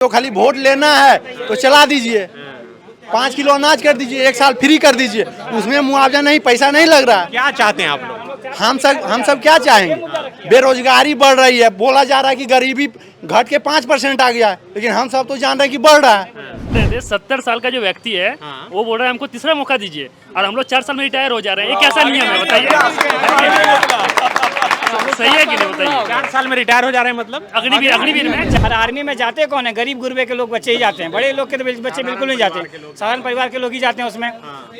तो खाली वोट लेना है तो चला दीजिए, 5 किलो अनाज कर दीजिए, 1 साल फ्री कर दीजिए, उसमें मुआवजा नहीं, पैसा नहीं लग रहा है। क्या चाहते हैं आप लोग? हम सब क्या चाहेंगे? बेरोजगारी बढ़ रही है, बोला जा रहा है कि गरीबी घट के 5% आ गया है, लेकिन हम सब तो जान रहे हैं कि बढ़ रहा है। 70 साल का जो व्यक्ति है वो बोल रहा है हमको तीसरा मौका दीजिए, और हम लोग 4 साल में रिटायर हो जा रहे हैं। ये कैसा नियम है बताइए? सही है कि नहीं बताइए? 4 साल में रिटायर हो जा रहे हैं मतलब? अग्निवीर में और आर्मी में जाते कौन है? गरीब गुरबे के लोग बच्चे ही जाते हैं, बड़े लोग के तो बच्चे बिल्कुल नहीं जाते, साधारण परिवार के लोग ही जाते हैं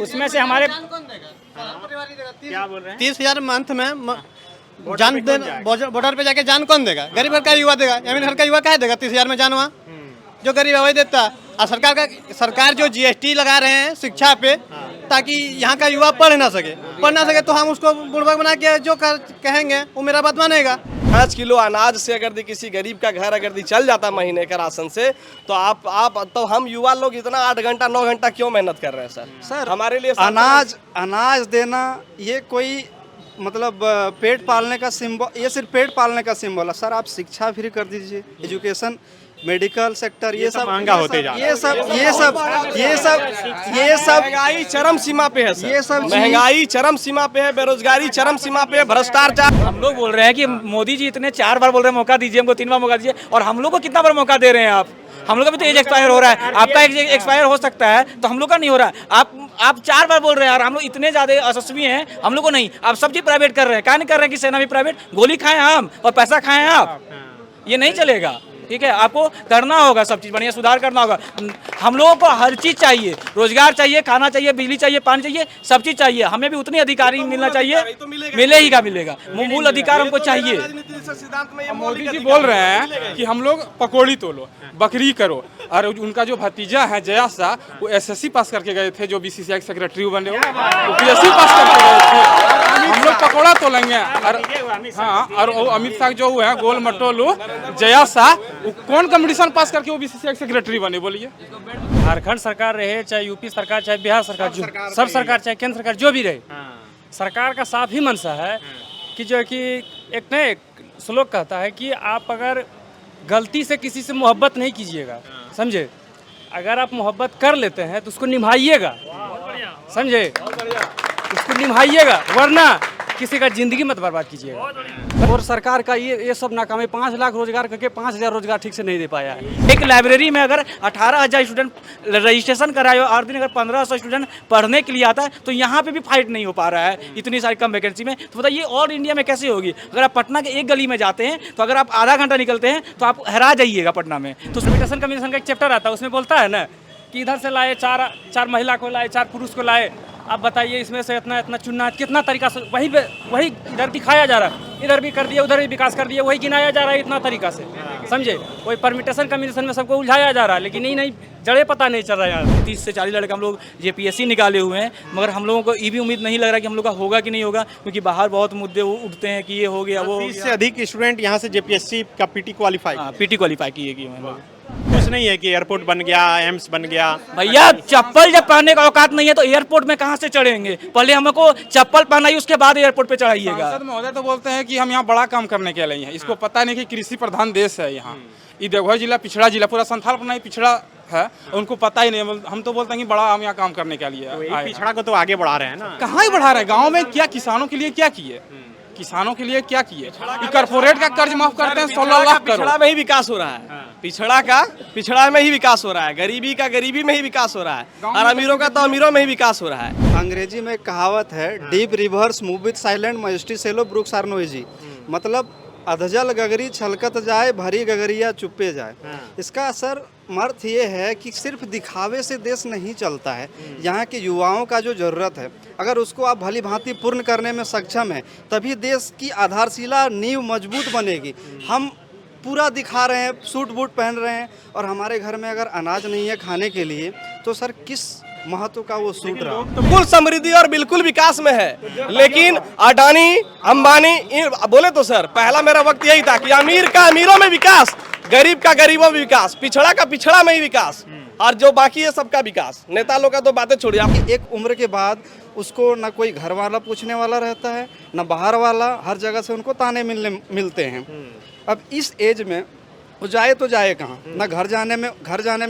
उसमें से हमारे क्या बोल रहे हैं? 30,000 मंथ में जान बॉर्डर पे जाके जान कौन देगा? गरीब घर का युवा देगा, एमएन घर का युवा कहाँ देगा 30,000 में जान? वहाँ जो गरीब है वही देता है। और सरकार जो जीएसटी लगा रहे हैं शिक्षा पे, ताकि यहाँ का युवा पढ़ ना सके तो हम उसको बुड़बक बना के जो कहेंगे वो मेरा बात मानेगा। 5 किलो अनाज से अगर किसी गरीब का घर अगर चल जाता महीने का राशन से, तो आप तो हम युवा लोग इतना 8 घंटा 9 घंटा क्यों मेहनत कर रहे हैं सर? हमारे लिए अनाज देना ये कोई मतलब पेट पालने का सिंबल, ये सिर्फ पेट पालने का सिंबल है सर। आप शिक्षा फ्री कर दीजिए, एजुकेशन, मेडिकल सेक्टर, ये सब महंगा होते जा रहा है। ये सब महंगाई चरम सीमा पे है सर। ये सब महंगाई चरम सीमा पे है, बेरोजगारी चरम सीमा पे है, भ्रष्टाचार। हम लोग बोल रहे हैं कि मोदी जी इतने 4 बार बोल रहे हैं मौका दीजिए हमको, 3 बार मौका दीजिए, और हम लोग को कितना बार मौका दे रहे हैं आप? हम लोग का भी तो एज एक्सपायर हो रहा है, आपका एक्सपायर हो सकता है, तो हम लोग का नहीं हो रहा है। आप 4 बार बोल रहे हैं और हम लोग इतने ज्यादा यशस्वी हैं, हम लोग को नहीं। आप सब चीज प्राइवेट कर रहे हैं, क्या नहीं कर रहे हैं कि सेना भी प्राइवेट? गोली खाएं हम और पैसा खाएं आप, ये नहीं चलेगा। ठीक है, आपको करना होगा, सब चीज़ बढ़िया सुधार करना होगा। हम लोगों को हर चीज़ चाहिए, रोजगार चाहिए, खाना चाहिए, बिजली चाहिए, पानी चाहिए, सब चीज़ चाहिए। हमें भी उतनी अधिकारी मिलना चाहिए, मिलेगा मूल अधिकार हमको चाहिए। मोदी जी बोल रहे हैं कि हम लोग पकौड़ी तोलो, बकरी करो, और उनका जो भतीजा है जयास शाह, वो एसएससी पास करके गए थे, जो बीसीसीआई सेक्रेटरी बने, वो पीएससी पास करके गए थे। हम लोग पकौड़ा तोलेंगे। और अमित शाह जो है गोल मटोलू जयास शाह, कौन कम्पिटिशन पास करके वो बीसीसीआई सेक्रेटरी बने? बोलिए। झारखंड सरकार रहे, चाहे यूपी सरकार, चाहे बिहार सरकार, सब सरकार, चाहे केंद्र सरकार, जो भी रहे, सरकार का साफ ही मंशा है कि जो कि एक श्लोक कहता है कि आप अगर गलती से किसी से मोहब्बत नहीं कीजिएगा, समझे? अगर आप मोहब्बत कर लेते हैं तो उसको निभाइएगा, समझे? उसको निभाइएगा, वरना किसी का जिंदगी मत बर्बाद कीजिएगा। और सरकार का ये सब नाकामी, 5 लाख रोजगार करके 5,000 रोजगार ठीक से नहीं दे पाया है। एक लाइब्रेरी में अगर 18,000 स्टूडेंट रजिस्ट्रेशन कराए हो, और दिन अगर 1500 स्टूडेंट पढ़ने के लिए आता है, तो यहाँ पे भी फाइट नहीं हो पा रहा है इतनी सारी कम वैकेंसी में। तो बताइए ऑल इंडिया में कैसे होगी? अगर आप पटना के एक गली में जाते हैं तो अगर आप आधा घंटा निकलते हैं तो आप हैरा जाइएगा पटना में। तो सैनिटेशन कमीशन का एक चैप्टर आता है, उसमें बोलता है ना कि इधर से लाए 4 महिला को लाए, 4 पुरुष को लाए। आप बताइए इसमें से इतना चुनना कितना तरीका से, वही इधर दिखाया जा रहा है, इधर भी कर दिया, उधर भी विकास कर दिया, वही गिनाया जा रहा है इतना तरीका से, समझे? वही परमिटेशन कमीशन में सबको उलझाया जा रहा है, लेकिन नहीं जड़े पता नहीं चल रहा है। यहाँ 30 से 40 लड़के हम लोग जेपीएससी निकाले हुए हैं, मगर हम लोगों को ये भी उम्मीद नहीं लग रहा कि हम लोग का होगा कि नहीं होगा, क्योंकि बाहर बहुत मुद्दे उठते हैं कि ये हो गया, वो 30 से अधिक स्टूडेंट यहाँ से जेपीएससी का पीटी क्वालिफाई किए गए हैं लोग। कुछ नहीं है कि एयरपोर्ट बन गया, एम्स बन गया। भैया चप्पल जब पहनने का औकात नहीं है तो एयरपोर्ट में कहाँ से चढ़ेंगे? पहले हमको चप्पल पहनाइए, उसके बाद एयरपोर्ट पे चढ़ाइएगा। सांसद महोदय तो बोलते हैं कि हम यहाँ बड़ा काम करने के लिए हैं। इसको पता नहीं कि कृषि प्रधान देश है यहाँ। ये देवघर जिला पिछड़ा जिला, पूरा संथाल अपना ही पिछड़ा है, उनको पता ही नहीं। हम तो बोलते हैं कि बड़ा हम यहाँ काम करने के लिए। पिछड़ा को तो आगे बढ़ा रहे हैं ना। कहाँ ही बढ़ा रहे हैं? गाँव में क्या किसानों के लिए क्या किए? किसानों के लिए क्या किए? कॉर्पोरेट का कर्ज माफ करते हैं 16 लाख करोड़। पिछड़ा में ही विकास हो रहा है, पिछड़ा में ही विकास हो रहा है, गरीबी का गरीबी में ही विकास हो रहा है, और अमीरों का तो अमीरों में ही विकास हो रहा है। अंग्रेजी में एक कहावत है, deep rivers move with silent majesty shallow brooks are noisy, मतलब अधजल गगरी छलकत जाए, भरी गगरिया चुप्पे जाए। इसका असर अर्थ ये है कि सिर्फ दिखावे से देश नहीं चलता है। यहाँ के युवाओं का जो ज़रूरत है, अगर उसको आप भली भांति पूर्ण करने में सक्षम है, तभी देश की आधारशिला नींव मजबूत बनेगी। हम पूरा दिखा रहे हैं, सूट बूट पहन रहे हैं, और हमारे घर में अगर अनाज नहीं है खाने के लिए, तो सर किस महत्व का वो सूट रहा? बिल्कुल समृद्धि और बिल्कुल विकास में है, लेकिन अडानी अंबानी बोले तो सर पहला मेरा वक्त यही था कि अमीर का अमीरों में विकास, गरीब का गरीबों में विकास, पिछड़ा का पिछड़ा में ही विकास, और जो बाकी है सबका विकास। नेता लोग का तो बातें छोड़िए। आप एक उम्र के बाद उसको ना कोई घर वाला पूछने वाला रहता है, ना बाहर वाला, हर जगह से उनको ताने मिलते हैं। अब इस एज में वो जाए तो जाए कहाँ, ना घर जाने में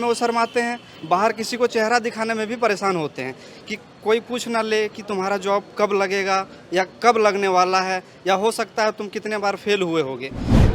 वो शर्माते हैं, बाहर किसी को चेहरा दिखाने में भी परेशान होते हैं कि कोई पूछ ना ले कि तुम्हारा जॉब कब लगेगा या कब लगने वाला है, या हो सकता है तुम कितने बार फेल हुए होगे।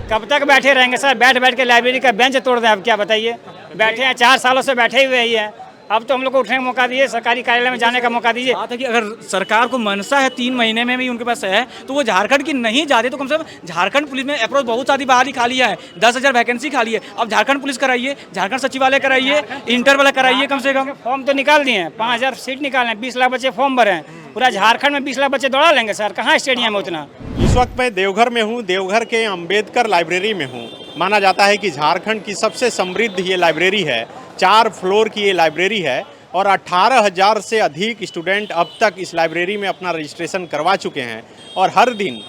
कब तक बैठे रहेंगे सर, बैठ बैठ के लाइब्रेरी का बेंच तोड़ दें, अब क्या बताइए। बैठे हैं 4 सालों से बैठे हुए ही हैं, अब तो हम लोग को उठने का मौका दीजिए, सरकारी कार्यालय में जाने का मौका दीजिए। बात है कि अगर सरकार को मनसा है 3 महीने में भी उनके पास है तो वो झारखंड की नहीं जाते तो कम से कम झारखंड पुलिस में अप्रोच बहुत सारी बहाली खाली है, 10,000 वैकेंसी खाली है। अब झारखंड पुलिस कराइए, झारखंड सचिवालय कराइए, इंटर वाला कराइए, कम से कम फॉर्म तो निकाल दिए हैं, 5,000 सीट निकाले हैं, 20 लाख बच्चे फॉर्म भरे हैं, पूरा झारखंड में 20 लाख बच्चे दौड़ा लेंगे सर, कहाँ स्टेडियम है उतना। इस वक्त मैं देवघर में हूँ, देवघर के अंबेडकर लाइब्रेरी में हूँ। माना जाता है कि झारखंड की सबसे समृद्ध ये लाइब्रेरी है, 4 फ्लोर की ये लाइब्रेरी है और 18,000 से अधिक स्टूडेंट अब तक इस लाइब्रेरी में अपना रजिस्ट्रेशन करवा चुके हैं और हर दिन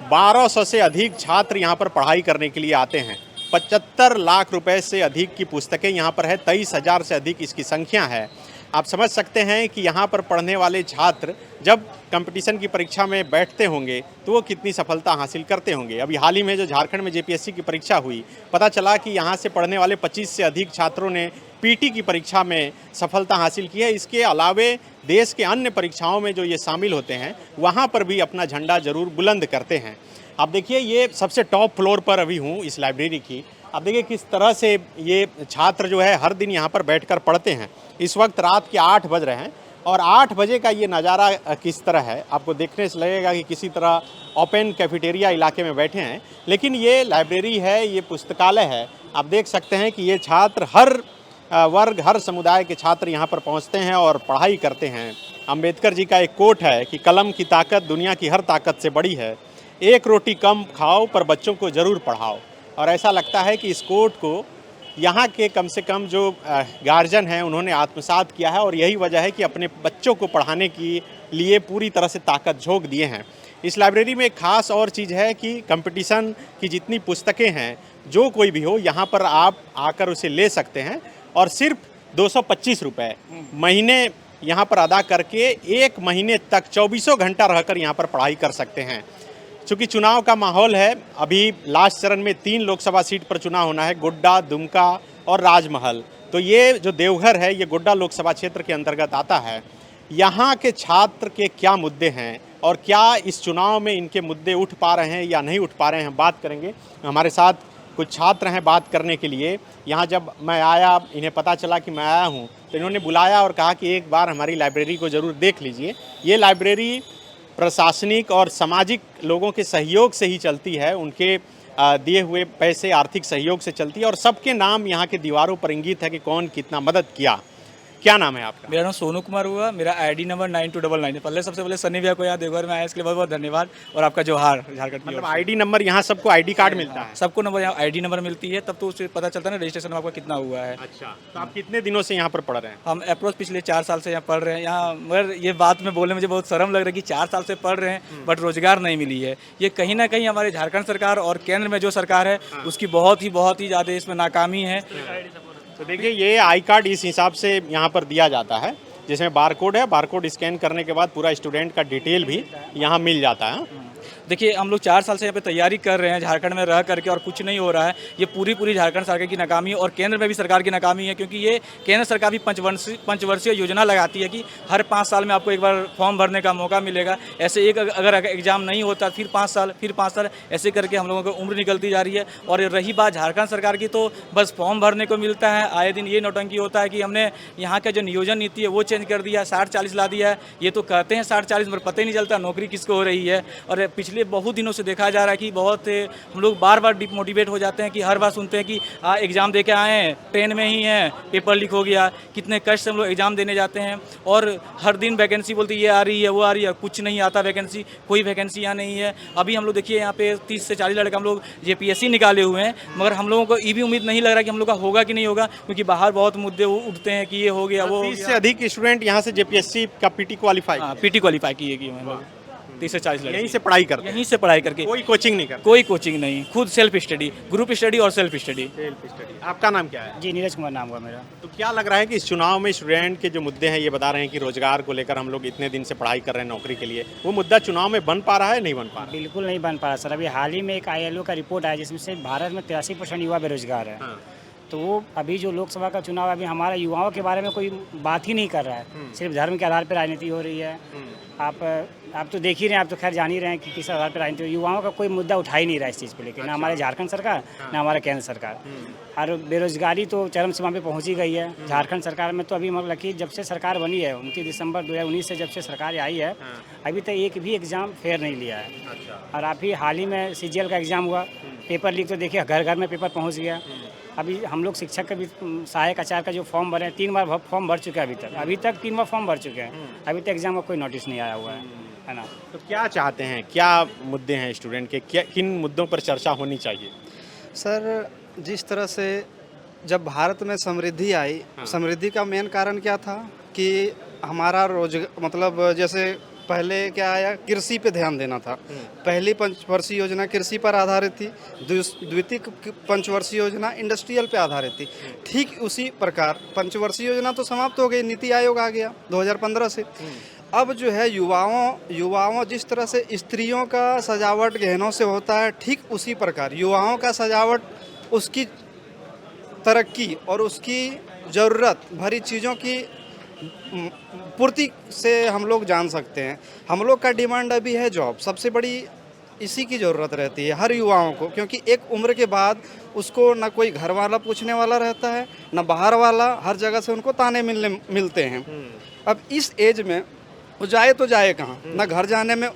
1200 से अधिक छात्र यहाँ पर पढ़ाई करने के लिए आते हैं। 75 लाख रुपए से अधिक की पुस्तकें यहाँ पर है, 23,000 से अधिक इसकी संख्या है। आप समझ सकते हैं कि यहाँ पर पढ़ने वाले छात्र जब कंपटीशन की परीक्षा में बैठते होंगे तो वो कितनी सफलता हासिल करते होंगे। अभी हाल ही में जो झारखंड में जेपीएससी की परीक्षा हुई, पता चला कि यहाँ से पढ़ने वाले 25 से अधिक छात्रों ने पीटी की परीक्षा में सफलता हासिल की है। इसके अलावे देश के अन्य परीक्षाओं में जो ये शामिल होते हैं वहाँ पर भी अपना झंडा जरूर बुलंद करते हैं। आप देखिए, ये सबसे टॉप फ्लोर पर अभी हूँ इस लाइब्रेरी की। आप देखिए किस तरह से ये छात्र जो है हर दिन यहाँ पर बैठकर पढ़ते हैं। इस वक्त रात के 8 बज रहे हैं और 8 बजे का ये नज़ारा किस तरह है, आपको देखने से लगेगा कि किसी तरह ओपन कैफेटेरिया इलाके में बैठे हैं, लेकिन ये लाइब्रेरी है, ये पुस्तकालय है। आप देख सकते हैं कि ये छात्र हर वर्ग, हर समुदाय के छात्र यहाँ पर पहुँचते हैं और पढ़ाई करते हैं। अंबेडकर जी का एक कोट है कि कलम की ताकत दुनिया की हर ताकत से बड़ी है, 1 रोटी कम खाओ पर बच्चों को ज़रूर पढ़ाओ। और ऐसा लगता है कि इस कोट को यहाँ के कम से कम जो गार्जियन हैं उन्होंने आत्मसात किया है और यही वजह है कि अपने बच्चों को पढ़ाने के लिए पूरी तरह से ताकत झोंक दिए हैं। इस लाइब्रेरी में एक खास और चीज़ है कि कंपटीशन की जितनी पुस्तकें हैं, जो कोई भी हो यहाँ पर आप आकर उसे ले सकते हैं और सिर्फ 225 रुपये महीने यहाँ पर अदा करके 1 महीने तक 24 घंटा रहकर यहाँ पर पढ़ाई कर सकते हैं। चूँकि चुनाव का माहौल है, अभी लास्ट चरण में 3 लोकसभा सीट पर चुनाव होना है, गोड्डा, दुमका और राजमहल। तो ये जो देवघर है ये गोड्डा लोकसभा क्षेत्र के अंतर्गत आता है। यहाँ के छात्र के क्या मुद्दे हैं और क्या इस चुनाव में इनके मुद्दे उठ पा रहे हैं या नहीं उठ पा रहे हैं, हम बात करेंगे। हमारे साथ कुछ छात्र हैं बात करने के लिए। यहाँ जब मैं आया, इन्हें पता चला कि मैं आया हूँ, तो इन्होंने बुलाया और कहा कि एक बार हमारी लाइब्रेरी को ज़रूर देख लीजिए। ये लाइब्रेरी प्रशासनिक और सामाजिक लोगों के सहयोग से ही चलती है, उनके दिए हुए पैसे आर्थिक सहयोग से चलती है और सबके नाम यहाँ के दीवारों पर इंगित है कि कौन कितना मदद किया। क्या नाम है आपका? मेरा नाम सोनू कुमार हुआ, मेरा आईडी नंबर 9299। पहले सबसे पहले सनी भैया को यहाँ देवघर में आया, इसके लिए बहुत बहुत धन्यवाद और आपका जोहार झारखंड। मतलब आईडी नंबर यहाँ सबको आईडी कार्ड मिलता है? सबको नंबर यहाँ आईडी नंबर मिलती है, तब तो उससे पता चलता है ना रजिस्ट्रेशन में आपका कितना हुआ है। अच्छा, तो आप कितने दिनों से यहाँ पर पढ़ रहे हैं? हम अप्रोच पिछले 4 साल से यहाँ पढ़ रहे हैं यहाँ, मगर ये बात में बोलने मुझे बहुत शर्म लग रहा है कि 4 साल से पढ़ रहे हैं बट रोजगार नहीं मिली है। ये कहीं ना कहीं हमारे झारखंड सरकार और केंद्र में जो सरकार है उसकी बहुत ही ज़्यादा इसमें नाकामी है। तो देखिए, ये आई कार्ड इस हिसाब से यहाँ पर दिया जाता है, जिसमें बारकोड है, बारकोड स्कैन करने के बाद पूरा स्टूडेंट का डिटेल भी यहाँ मिल जाता है। देखिए, हम लोग 4 साल से यहाँ पे तैयारी कर रहे हैं झारखंड में रह करके और कुछ नहीं हो रहा है। ये पूरी झारखंड सरकार की नाकामी है और केंद्र में भी सरकार की नाकामी है, क्योंकि ये केंद्र सरकार भी पंचवर्षीय योजना लगाती है कि हर 5 साल में आपको एक बार फॉर्म भरने का मौका मिलेगा। ऐसे एक अगर एग्जाम नहीं होता फिर 5 साल ऐसे करके हम लोगों की उम्र निकलती जा रही है। और रही बात झारखंड सरकार की, तो बस फॉर्म भरने को मिलता है। आए दिन ये नौटंकी होता है कि हमने यहाँ का जो नियोजन नीति है वो चेंज कर दिया, 60-40 ला दिया है। ये तो कहते हैं 60-40, पर पता ही नहीं चलता नौकरी किसको हो रही है। और पिछले बहुत दिनों से देखा जा रहा है कि बहुत हम लोग बार डिमोटिवेट हो जाते हैं कि हर बार सुनते हैं कि एग्ज़ाम दे के आए हैं, ट्रेन में ही हैं, पेपर लीक हो गया। कितने कष्ट से हम लोग एग्ज़ाम देने जाते हैं और हर दिन वैकेंसी बोलती है ये आ रही है वो आ रही है, कुछ नहीं आता वैकेंसी, कोई वैकेंसी यहाँ नहीं है। अभी हम लोग देखिए यहाँ पे 30 से 40 लड़के हम लोग जेपीएससी निकाले हुए हैं, मगर हम लोगों को ये भी उम्मीद नहीं लग रहा कि हम लोग का होगा कि नहीं होगा, क्योंकि बाहर बहुत मुद्दे उठते हैं कि ये हो गया वो। 30 से अधिक स्टूडेंट यहाँ से जेपीएससी का पीटी क्वालिफाई पीटी क्वालिफाई किए हम लोग। 30 से 40 लड़के यहीं से पढ़ाई करते हैं, यहीं से पढ़ाई करके, कोई कोचिंग नहीं करते? कोई कोचिंग नहीं, खुद सेल्फ स्टडी, ग्रुप स्टडी और सेल्फ स्टडी। आपका नाम क्या है? जी नीरज कुमार नाम हुआ मेरा। तो क्या लग रहा है कि इस चुनाव में स्टूडेंट के जो मुद्दे हैं, ये बता रहे हैं कि रोजगार को लेकर हम लोग इतने दिन से पढ़ाई कर रहे हैं नौकरी के लिए, वो मुद्दा चुनाव में बन पा रहा है, नहीं बन पा रहा? बिल्कुल नहीं बन पा रहा सर। अभी हाल ही में एक ILO का रिपोर्ट आया जिसमें से भारत में 83% युवा बेरोजगार है। हाँ। तो वो अभी जो लोकसभा का चुनाव, अभी हमारा युवाओं के बारे में कोई बात ही नहीं कर रहा है, सिर्फ धर्म के आधार पर राजनीति हो रही है। आप तो देख ही रहे हैं, आप तो खैर जान ही रहे हैं कि किस आधार पर राजनीति। युवाओं का कोई मुद्दा उठा ही नहीं रहा है इस चीज़ पे लेकर, ना हमारे झारखंड सरकार ना हमारा केंद्र सरकार। और बेरोजगारी तो चरम सीमा पे पहुंच ही गई है। झारखंड सरकार में तो अभी मतलब कि जब से सरकार बनी है 29 दिसंबर 2019 से जब से सरकार आई है, अभी तक एक भी एग्ज़ाम फेयर नहीं लिया है। और अभी हाल ही में CGL का एग्ज़ाम हुआ, पेपर लीक तो देखिए घर घर में पेपर पहुँच गया। अभी हम लोग शिक्षक के भी सहायक आचार्य का जो फॉर्म भरे, 3 बार फॉर्म भर चुके हैं अभी तक 3 बार फॉर्म भर चुके हैं। अभी तक एग्ज़ाम का कोई नोटिस नहीं आया हुआ है ना। तो क्या चाहते हैं, क्या मुद्दे हैं स्टूडेंट के, क्या किन मुद्दों पर चर्चा होनी चाहिए? सर, जिस तरह से जब भारत में समृद्धि आई, समृद्धि का मेन कारण क्या था कि हमारा रोजगार, मतलब जैसे पहले क्या आया, कृषि पे ध्यान देना था। पहली पंचवर्षीय योजना कृषि पर आधारित थी, द्वितीय पंचवर्षीय योजना इंडस्ट्रियल पे आधारित थी। ठीक उसी प्रकार पंचवर्षीय योजना तो समाप्त हो गई, नीति आयोग आ गया 2015 से। अब जो है युवाओं जिस तरह से स्त्रियों का सजावट गहनों से होता है, ठीक उसी प्रकार युवाओं का सजावट उसकी तरक्की और उसकी ज़रूरत भरी चीज़ों की पूर्ति से हम लोग जान सकते हैं। हम लोग का डिमांड अभी है जॉब, सबसे बड़ी इसी की ज़रूरत रहती है हर युवाओं को, क्योंकि एक उम्र के बाद उसको ना कोई घर वाला पूछने वाला रहता है, ना बाहर वाला, हर जगह से उनको ताने मिलते हैं। अब इस एज में वो जाए तो जाए कहाँ, ना घर जाने में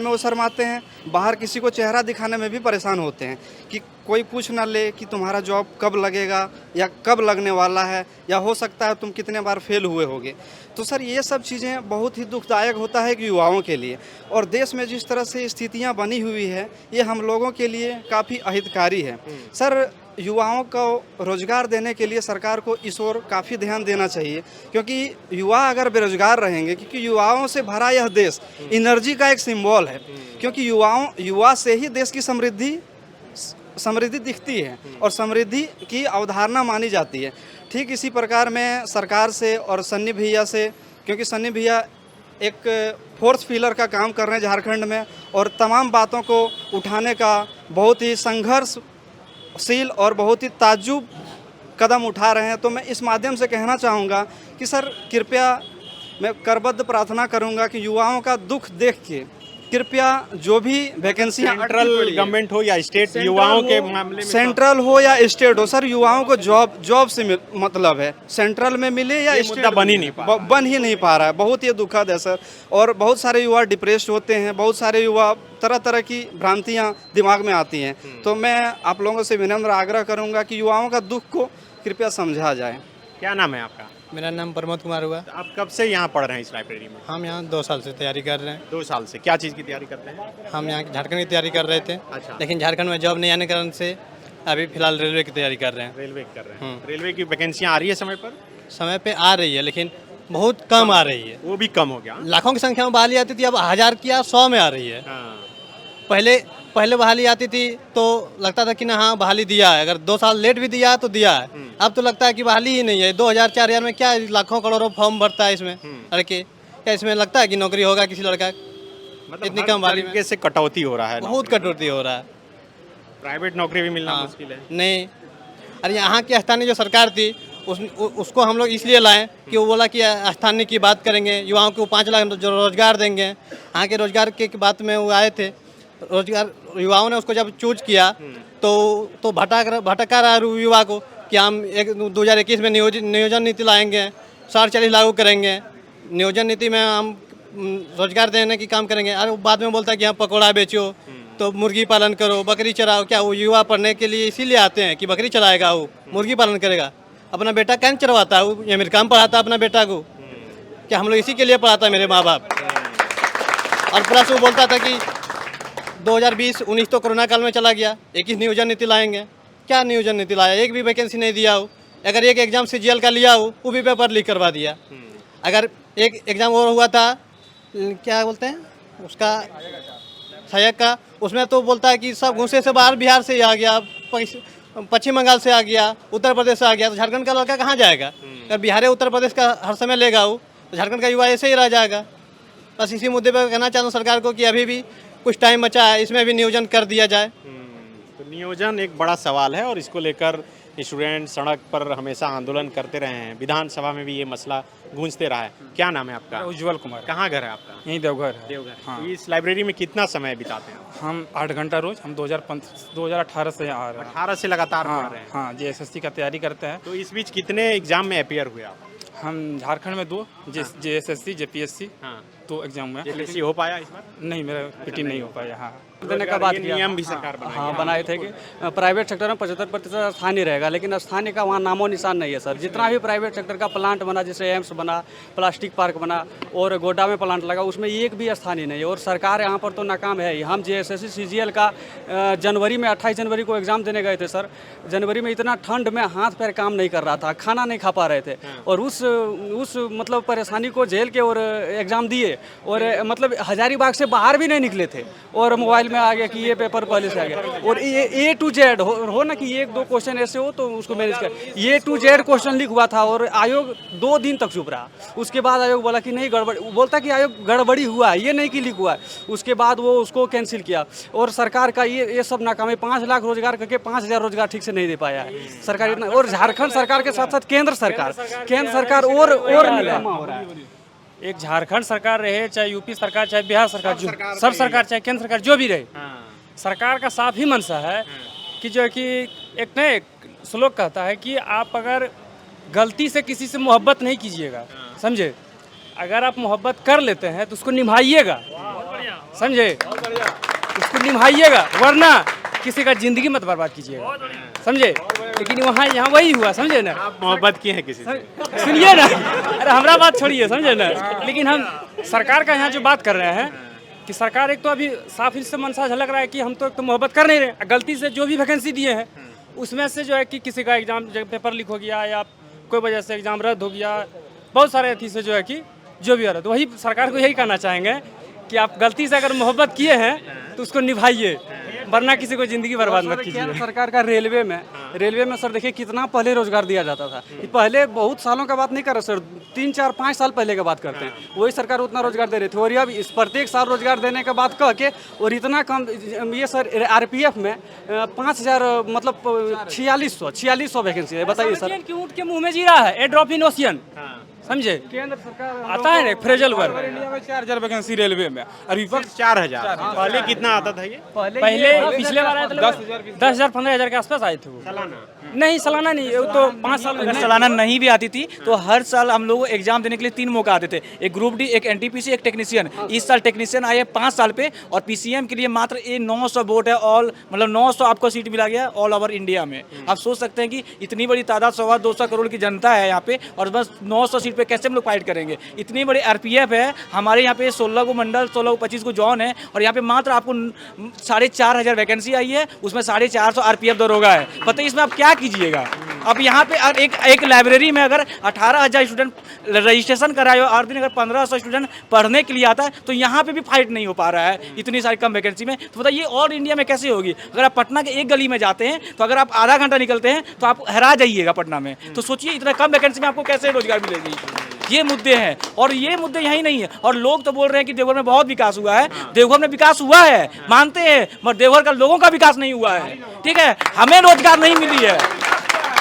वो शर्माते हैं, बाहर किसी को चेहरा दिखाने में भी परेशान होते हैं कि कोई पूछ ना ले कि तुम्हारा जॉब कब लगेगा या कब लगने वाला है, या हो सकता है तुम कितने बार फेल हुए होगे। तो सर, ये सब चीज़ें बहुत ही दुखदायक होता है कि युवाओं के लिए, और देश में जिस तरह से स्थितियाँ बनी हुई है, ये हम लोगों के लिए काफ़ी अहितकारी है। सर, युवाओं को रोजगार देने के लिए सरकार को इस ओर काफ़ी ध्यान देना चाहिए, क्योंकि युवा अगर बेरोजगार रहेंगे, क्योंकि युवाओं से भरा यह देश एनर्जी का एक सिंबल है, क्योंकि युवा से ही देश की समृद्धि दिखती है और समृद्धि की अवधारणा मानी जाती है। ठीक इसी प्रकार में सरकार से और सन्नी भैया से, क्योंकि सन्नी भैया एक फोर्थ पिलर का काम कर रहे हैं झारखंड में, और तमाम बातों को उठाने का बहुत ही संघर्षशील और बहुत ही ताज्जुब कदम उठा रहे हैं। तो मैं इस माध्यम से कहना चाहूँगा कि सर, कृपया मैं करबद्ध प्रार्थना करूँगा कि युवाओं का दुख देख के कृपया जो भी वैकेंसियाँ सेंट्रल गवर्नमेंट हो या स्टेट, युवाओं के मामले में सेंट्रल हो या स्टेट हो, सर युवाओं को जॉब से मतलब है, सेंट्रल में मिले या स्टेट, बन ही नहीं पा रहा है। बहुत ही दुखद है सर, और बहुत सारे युवा डिप्रेस्ड होते हैं, बहुत सारे युवा तरह तरह की भ्रांतियाँ दिमाग में आती हैं। तो मैं आप लोगों से विनम्र आग्रह करूँगा कि युवाओं का दुख को कृपया समझा जाए। क्या नाम है आपका? मेरा नाम प्रमोद कुमार हुआ। आप कब से यहाँ पढ़ रहे हैं इस लाइब्रेरी में? हम यहाँ 2 साल से तैयारी कर रहे हैं। 2 साल से क्या चीज़ की तैयारी करते हैं? हम यहाँ झारखंड की तैयारी कर रहे थे। अच्छा। लेकिन झारखंड में जॉब नहीं आने के कारण से अभी फिलहाल रेलवे की तैयारी कर रहे हैं। रेलवे कर रहे हैं। रेलवे की वैकेंसियाँ आ रही है समय पर? समय पे आ रही है, लेकिन बहुत कम आ रही है। वो भी कम हो गया। लाखों की संख्या में बहाली आती थी, अब 1000 की 100 में आ रही है। पहले बहाली आती थी तो लगता था कि ना हाँ बहाली दिया है, अगर 2 साल लेट भी दिया तो दिया है। अब तो लगता है कि बहाली ही नहीं है। 2000-4000 में क्या लाखों करोड़ों फॉर्म भरता है इसमें लड़के, क्या इसमें लगता है कि नौकरी होगा किसी लड़का? मतलब इतनी कम बहाली में से कटौती हो रहा है, बहुत कटौती हो रहा है। प्राइवेट नौकरी भी मिलना मुश्किल है। नहीं, अरे यहाँ की स्थानीय जो सरकार थी उसको हम लोग इसलिए लाएं कि वो बोला कि स्थानीय की बात करेंगे, युवाओं को 5 लाख जो रोजगार देंगे। यहाँ के रोजगार के बात में वो आए थे, रोजगार युवाओं ने उसको जब चूज किया तो भटका रहा युवा को कि हम 2021 में नियोजन नीति लाएंगे, 60-40 लागू करेंगे, नियोजन नीति में हम रोजगार देने की काम करेंगे। अरे बाद में बोलता है कि हम पकौड़ा बेचो, तो मुर्गी पालन करो, बकरी चराओ। क्या वो युवा पढ़ने के लिए इसीलिए आते हैं कि बकरी चलाएगा, वो मुर्गी पालन करेगा? अपना बेटा कैन चरवाता है, वो अमेरिका में पढ़ाता है अपना बेटा को। क्या हम लोग इसी के लिए पढ़ाता है मेरे माँ बाप? और प्लस वो बोलता था कि 2020-19 तो कोरोना काल में चला गया, 21 नियोजन नीति लाएंगे। क्या नियोजन नीति लाया? एक भी वैकेंसी नहीं दिया हो। अगर एक एग्जाम CGL का लिया हो, वो भी पेपर लीक करवा दिया। अगर एक एग्जाम और हुआ था, क्या बोलते हैं, उसका सहायक का, उसमें तो बोलता है कि सब घूसे से बाहर बिहार से ही आ गया, पश्चिम बंगाल से आ गया, उत्तर प्रदेश से आ गया, तो झारखंड का लड़का कहाँ जाएगा? अगर बिहार उत्तर प्रदेश का हर समय लेगा वो, तो झारखंड का युवा ऐसे ही रह जाएगा। बस इसी मुद्दे पर कहना चाहता हूँ सरकार को कि अभी भी कुछ टाइम बचा है, इसमें भी नियोजन कर दिया जाए। तो नियोजन एक बड़ा सवाल है और इसको लेकर स्टूडेंट सड़क पर हमेशा आंदोलन करते रहे हैं। विधानसभा में भी ये मसला गूंजते रहा है। क्या नाम है आपका? उज्जवल कुमार। कहाँ घर है आपका? यहीं देवघर है। देवघर। हाँ। तो इस लाइब्रेरी में कितना समय बिताते हैं? हम 8 घंटा रोज, हम 2018 से यहाँ आ रहे हैं। 18 से लगातार हाँ पढ़ रहे हैं। हाँ, JSSC का तैयारी करते हैं। तो इस बीच कितने एग्जाम में अपियर हुए आप? हम झारखंड में 2, JSSC JPSC हाँ। 2 एग्जाम में। JPSC हो पाया इस बार? नहीं, मेरा फिटिंग नहीं हो पाया। हाँ, देने का बात किया। नियम भी सरकार हाँ बनाए थे कि प्राइवेट सेक्टर में 75% स्थानीय रहेगा, लेकिन स्थानीय का वहाँ नामो निशान नहीं है सर। जितना भी प्राइवेट सेक्टर का प्लांट बना, जैसे एम्स बना, प्लास्टिक पार्क बना और गोड्डा में प्लांट लगा, उसमें एक भी स्थानीय नहीं है। और सरकार यहाँ पर तो नाकाम है ही। हम JSSC CGL का जनवरी में 28 जनवरी को एग्ज़ाम देने गए थे सर। जनवरी में इतना ठंड में हाथ पैर काम नहीं कर रहा था, खाना नहीं खा पा रहे थे, और उस मतलब परेशानी को झेल के और एग्ज़ाम दिए, और मतलब हजारीबाग से बाहर भी नहीं निकले थे, और मोबाइल में आ गया कि ये पेपर पहले से आ गया। और A to Z हो ना कि 1-2 क्वेश्चन ऐसे हो तो उसको मैनेज कर, A to Z question leak हुआ था, और आयोग 2 दिन तक चुप रहा। उसके बाद आयोग बोला कि नहीं गड़बड़, बोलता कि आयोग गड़बड़ी हुआ है, ये नहीं कि लीक हुआ है। उसके बाद वो उसको कैंसिल किया। और सरकार का ये सब नाकामी, 5 लाख रोजगार करके 5000 रोजगार ठीक से नहीं दे पाया है सरकार इतना। और झारखंड सरकार के साथ साथ केंद्र सरकार और निकम्मा हो रहा है। एक झारखंड सरकार रहे, चाहे यूपी सरकार, चाहे बिहार सरकार, सब सरकार, चाहे केंद्र सरकार, जो भी रहे, सरकार का साफ ही मंशा है कि जो है कि एक श्लोक कहता है कि आप अगर गलती से किसी से मोहब्बत नहीं कीजिएगा, समझे, अगर आप मोहब्बत कर लेते हैं तो उसको निभाइएगा, समझे, उसको निभाइएगा, वरना किसी का जिंदगी मत बर्बाद कीजिएगा, समझे। लेकिन यहाँ वही हुआ, समझे ना। आप मोहब्बत किए हैं किसी से? सुनिए ना, अरे हमारा बात छोड़िए, समझे ना। लेकिन हम सरकार का यहाँ जो बात कर रहे हैं कि सरकार एक तो अभी साफ इससे मनसा झलक रहा है कि हम तो एक तो मोहब्बत कर नहीं रहे, गलती से जो भी वैकेंसी दिए हैं उसमें से जो है कि किसी का एग्जाम पेपर लीक हो गया या कोई वजह से एग्जाम रद्द हो गया, बहुत सारे अथी से जो है कि जो भी हो रहा है। तो वही सरकार को यही कहना चाहेंगे कि आप गलती से अगर मोहब्बत किए हैं तो उसको निभाइए, वरना किसी को जिंदगी बर्बाद मत कीजिए। सरकार का रेलवे में सर देखिए कितना पहले रोजगार दिया जाता था। पहले बहुत सालों का बात नहीं कर रहे सर, 3, 4, 5 साल पहले की बात करते हैं, वही सरकार उतना रोजगार दे रही थी। और अब इस प्रत्येक साल रोजगार देने के बाद कह के और इतना कम, ये सर RPF में 5000 मतलब 4600 वैकेंसी है। बताइए सर, ऊँट के मुंह में जीरा है, ए ड्रॉप इन ओशियन, समझे। केंद्र सरकार आता है ना फ्रेजल वर्क, इंडिया में 4000 वैकेंसी रेलवे में, और विपक्ष 4000। पहले कितना आता था ये? पहले पिछले बार आए थे 10,000 15,000 के आसपास आए थे वो। नहीं, सालाना नहीं, वो तो 5 साल अगर सालाना नहीं भी आती थी तो हर साल हम लोग एग्जाम देने के लिए 3 मौका आते थे, एक ग्रुप डी, एक NTPC, एक टेक्नीशियन। इस साल टेक्नीशियन आए 5 साल पे, और PCM के लिए मात्र ये 900 वोट है, ऑल मतलब 900 आपको सीट मिला गया ऑल ओवर इंडिया में। आप सोच सकते हैं कि इतनी बड़ी तादाद 200 करोड़ की जनता है यहाँ पे, और बस 900 सीट पे कैसे हम लोग फाइट करेंगे। इतनी बड़ी RPF है हमारे यहाँ पे, 16 को मंडल, 16 को 25 को जॉन है, और यहाँ पे मात्र आपको 4500 वैकेंसी आई है, उसमें 450 RPF दरोगा है। बताइए इसमें आप क्या कीजिएगा। अब यहाँ पे एक लाइब्रेरी में अगर 18,000 स्टूडेंट रजिस्ट्रेशन कराए और हर दिन अगर 1500 स्टूडेंट पढ़ने के लिए आता है, तो यहाँ पे भी फाइट नहीं हो पा रहा है इतनी सारी कम वैकेंसी में। तो बताइए ऑल इंडिया में कैसे होगी। अगर आप पटना के एक गली में जाते हैं तो अगर आप आधा घंटा निकलते हैं तो आप हैरा जाइएगा पटना में। तो सोचिए इतना कम वैकेंसी में आपको कैसे रोजगार मिलेगी। ये मुद्दे हैं, और ये मुद्दे यही नहीं है। और लोग तो बोल रहे हैं कि देवघर में बहुत विकास हुआ है। देवघर में विकास हुआ है, मानते हैं, मगर देवघर का लोगों का विकास नहीं हुआ है। ठीक है, हमें रोजगार नहीं मिली है।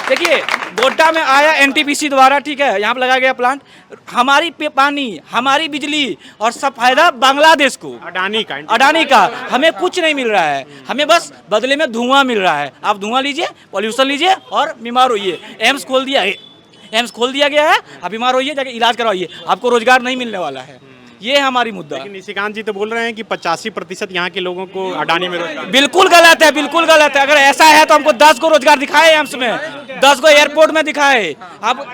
देखिए गोड्डा में आया NTPC द्वारा, ठीक है, यहाँ पर लगाया गया प्लांट, हमारी पानी, हमारी बिजली, और सब फायदा बांग्लादेश को, अडानी का। हमें कुछ नहीं मिल रहा है, हमें बस बदले में धुआं मिल रहा है। आप धुआं लीजिए, पॉल्यूशन लीजिए और बीमार होइए। एम्स खोल दिया गया है, आप बीमार होइए, जाके इलाज करवाइए, आपको रोजगार नहीं मिलने वाला है। ये हमारी मुद्दा। लेकिन निशिकांत जी तो बोल रहे हैं कि 85% यहाँ के लोगों को अडानी में रोजगार। बिल्कुल गलत है, बिल्कुल गलत है। अगर ऐसा है तो हमको 10 को रोजगार दिखाए एम्स में, 10 को एयरपोर्ट में दिखाए। अब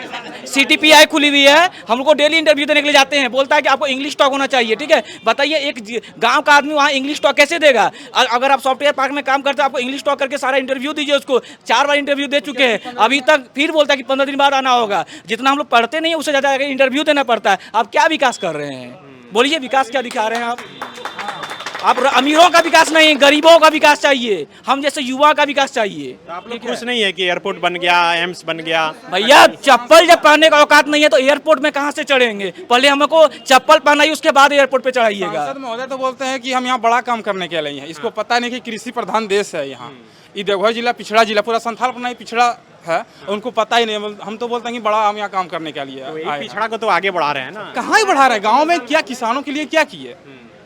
CTPI खुली हुई है, हम लोग को डेली इंटरव्यू देने के लिए जाते हैं, बोलता है कि आपको इंग्लिश टॉक होना चाहिए। ठीक है, बताइए एक गांव का आदमी वहाँ इंग्लिश टॉक कैसे देगा। अगर आप सॉफ्टवेयर पार्क में काम करते हैं, आपको इंग्लिश टॉक करके सारा इंटरव्यू दीजिए उसको। 4 बार इंटरव्यू दे चुके हैं, अभी तक फिर बोलता है कि 15 दिन बाद आना होगा। जितना हम लोग पढ़ते नहीं है उससे ज़्यादा इंटरव्यू देना पड़ता है। आप क्या विकास कर रहे हैं, बोलिए, विकास क्या दिखा रहे हैं आप। आप अमीरों का विकास नहीं, गरीबों का विकास चाहिए, हम जैसे युवा का विकास चाहिए। तो आप लोग खुश नहीं है कि एयरपोर्ट बन गया, एम्स बन गया? भैया चप्पल जब पहनने का औकात नहीं है तो एयरपोर्ट में कहाँ से चढ़ेंगे? पहले हमको चप्पल पहनाइए, उसके बाद एयरपोर्ट पे चढ़ाइएगा। सांसद महोदय तो बोलते हैं कि हम यहाँ बड़ा काम करने के लिए हैं, इसको पता नहीं कि कृषि प्रधान देश है यहाँ। ये देवघर जिला पिछड़ा जिला, पूरा संथाल अपना ही पिछड़ा है, उनको पता ही नहीं। हम तो बोलते हैं कि बड़ा हम यहाँ काम करने के लिए तो एक आए हैं। पिछड़ा को तो आगे बढ़ा रहे हैं ना। कहाँ ही बढ़ा रहे हैं? गाँव में क्या किसानों के लिए क्या किए?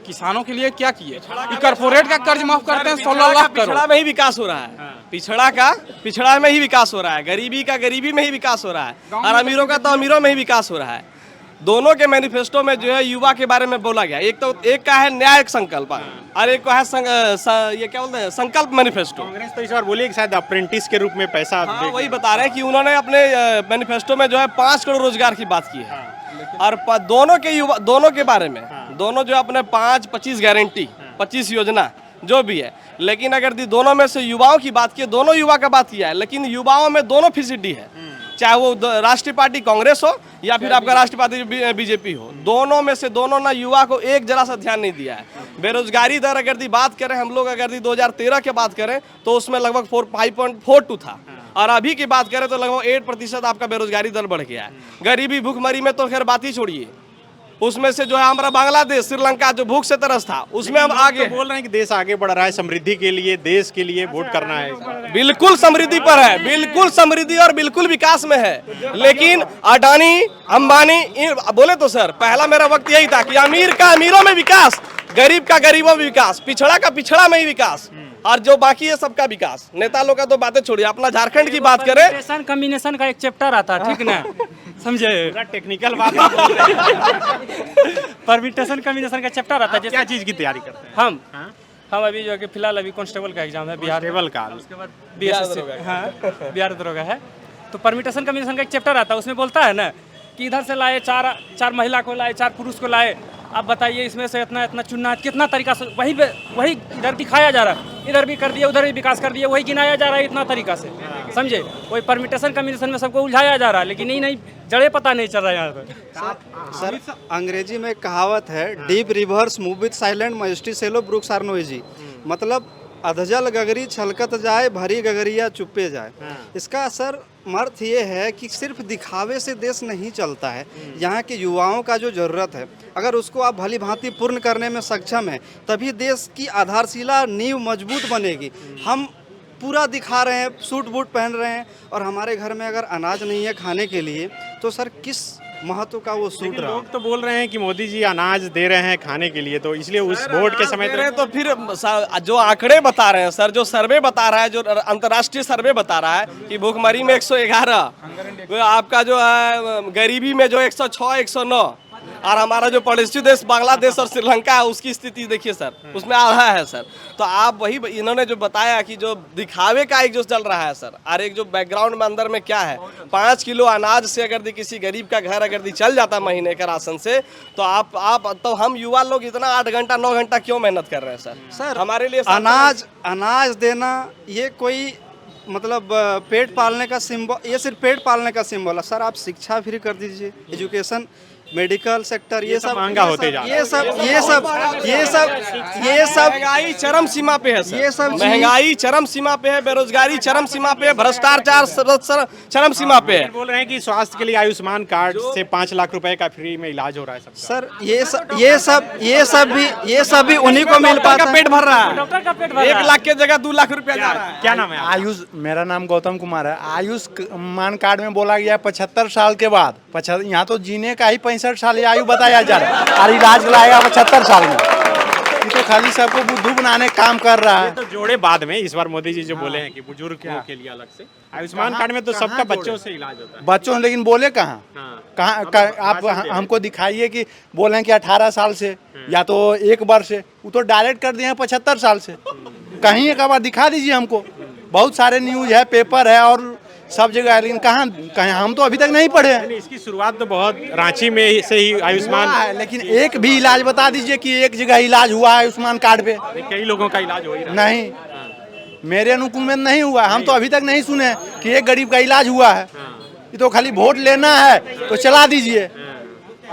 किसानों के लिए क्या किए? कॉर्पोरेट का कर्ज माफ करते हैं 16 लाख करोड़। पिछड़ा में ही विकास हो रहा है, पिछड़ा का पिछड़ा में ही विकास हो रहा है, गरीबी का गरीबी में ही विकास हो रहा है, और अमीरों का तो अमीरों में ही विकास हो रहा है। दोनों के मैनिफेस्टो में जो है युवा के बारे में बोला गया। एक का है न्याय संकल्प और एक का है ये क्या बोलते हैं, संकल्प मैनिफेस्टो। कांग्रेस तो इस बार बोली कि शायद अप्रेंटिस के रूप में पैसा हाँ, वही बता रहे हैं कि उन्होंने अपने मैनिफेस्टो में जो है 5 करोड़ रोजगार की बात की है। और दोनों के बारे में दोनों जो अपने 5-25 गारंटी 25 योजना जो भी है, लेकिन अगर दोनों में से युवाओं की बात की, दोनों युवा का बात किया है, लेकिन युवाओं में दोनों फीसदी है, चाहे वो राष्ट्रीय पार्टी कांग्रेस हो या फिर आपका राष्ट्रीय पार्टी बीजेपी हो, दोनों में से दोनों ना युवा को एक जरा सा ध्यान नहीं दिया है। बेरोजगारी दर अगर बात करें हम लोग, अगर 2013 की बात करें तो उसमें लगभग 5.42 था, और अभी की बात करें तो लगभग 8% आपका बेरोजगारी दर बढ़ गया है। गरीबी भूखमरी में तो खैर बात ही छोड़िए, उसमें से जो है हमारा बांग्लादेश, श्रीलंका जो भूख से तरस था, उसमें हम आगे बोल रहे हैं कि देश आगे बढ़ रहा है, समृद्धि के लिए, देश के लिए वोट करना है। बिल्कुल समृद्धि पर है, बिल्कुल समृद्धि और बिल्कुल विकास में है। लेकिन अडानी, अंबानी बोले तो सर, पहला मेरा वक्त यही था कि अमीर का अमीरों में विकास, गरीब का गरीबों में विकास, पिछड़ा का पिछड़ा में ही विकास, और जो बाकी है सबका विकास। नेता लोग का तो बातें छोड़िए, अपना झारखंड की बात करें। कॉम्बिनेशन का एक चैप्टर आता है, ठीक ना, समझे? पूरा टेक्निकल बात परमिटेशन कॉम्बिनेशन का चैप्टर आता है। क्या चीज की तैयारी करते हैं? हम अभी जो है कि फिलहाल अभी कांस्टेबल का एग्जाम है बिहार टेबल का, उसके बाद बीएसएस, हाँ बिहार दरोगा है। तो परमिटेशन कॉम्बिनेशन का एक चैप्टर आता है, उसमें बोलता है ना कि इधर से लाए चार महिला को लाए, 4 पुरुष को लाए, आप बताइए इसमें से इतना इतना चुनना कितना तरीका से, वही इधर दिखाया जा रहा है, इधर भी कर दिया, उधर भी विकास कर दिया, वही गिनाया जा रहा है इतना तरीका से, समझे? वही परमिटेशन कमीशन में सबको उलझाया जा रहा है, लेकिन नहीं जड़े पता नहीं चल रहा है यहाँ पे। सर अंग्रेजी में एक कहावत है, deep rivers move with silent majesty shallow brooks are noisy, मतलब अधजल गगरी छलकत जाए, भरी गगरिया चुप्पे जाए। इसका असर अर्थ ये है कि सिर्फ दिखावे से देश नहीं चलता है। यहाँ के युवाओं का जो ज़रूरत है, अगर उसको आप भली भांति पूर्ण करने में सक्षम है, तभी देश की आधारशिला नींव मजबूत बनेगी। हम पूरा दिखा रहे हैं, सूट बूट पहन रहे हैं, और हमारे घर में अगर अनाज नहीं है खाने के लिए, तो सर किस महत्व का वो सूट रहा? लोग तो बोल रहे हैं कि मोदी जी अनाज दे रहे हैं खाने के लिए, तो इसलिए उस वोट के समय तो फिर जो आंकड़े बता रहे हैं सर, जो सर्वे बता रहा है, जो अंतर्राष्ट्रीय सर्वे बता रहा है कि भूखमरी में 111, आपका जो है गरीबी में जो 106, 109, और हमारा जो पड़ोसी देश बांग्लादेश और श्रीलंका है उसकी स्थिति देखिए सर, उसमें आधा है सर। तो आप वही इन्होंने जो बताया कि जो दिखावे का एक जो चल रहा है सर, और एक जो बैकग्राउंड में अंदर में क्या है, 5 किलो अनाज से अगर किसी गरीब का घर अगर चल जाता महीने का राशन से, तो आप तो हम युवा लोग इतना 8 घंटा 9 घंटा क्यों मेहनत कर रहे हैं सर? हमारे लिए अनाज देना ये कोई मतलब पेट पालने का सिंबल, ये सिर्फ पेट पालने का सिंबल है सर। आप शिक्षा फ्री कर दीजिए, एजुकेशन, मेडिकल सेक्टर, ये सब महंगा होते जा रहा है। ये सब महंगाई चरम सीमा पे है सर, ये सब महंगाई चरम सीमा पे है, बेरोजगारी चरम सीमा पे है, भ्रष्टाचार चरम सीमा पे है। बोल रहे हैं कि स्वास्थ्य के लिए आयुष्मान कार्ड से 5 लाख रुपए का फ्री में इलाज हो रहा है सबका। सर ये सब भी उन्हीं को मिल पाता है। पेट भर रहा है, डॉक्टर का पेट भर रहा है। 1 लाख के जगह 2 लाख रुपया जा रहा है। क्या नाम है? आयुष, मेरा नाम गौतम कुमार है। आयुष्मान कार्ड में बोला गया 75 साल के बाद, यहाँ तो जीने का ही 65 साल आयु बताया जा रहा है, और इलाज लाएगा 75 साल में। ये तो खाली सबको बुद्धू बनाने काम कर रहा है। तो जोड़े बाद में इस बार मोदी जी जो बोले हैं कि बुजुर्गों के लिए अलग से आयुष्मान कार्ड में तो सबका बच्चों से इलाज होता है। बच्चों, लेकिन बोले कहाँ? आप हमको दिखाइए कि बोले हैं कि 18 साल से या तो 1 वर्ष से, वो तो डायरेक्ट कर दिए हैं 75 साल से। कहीं एक बार दिखा दीजिए हमको। बहुत सारे न्यूज है, पेपर है और सब जगह है, लेकिन कहाँ हम तो अभी तक नहीं पढ़े हैं। इसकी शुरुआत तो बहुत रांची में से ही आयुष्मान है, लेकिन एक भी इलाज बता दीजिए कि एक जगह इलाज हुआ है आयुष्मान कार्ड पे। कई लोगों का इलाज हो ही रहा नहीं, मेरे अनुकूल में नहीं हुआ। हम तो अभी तक नहीं सुने कि एक गरीब का इलाज हुआ है। ये तो खाली वोट लेना है तो चला दीजिए,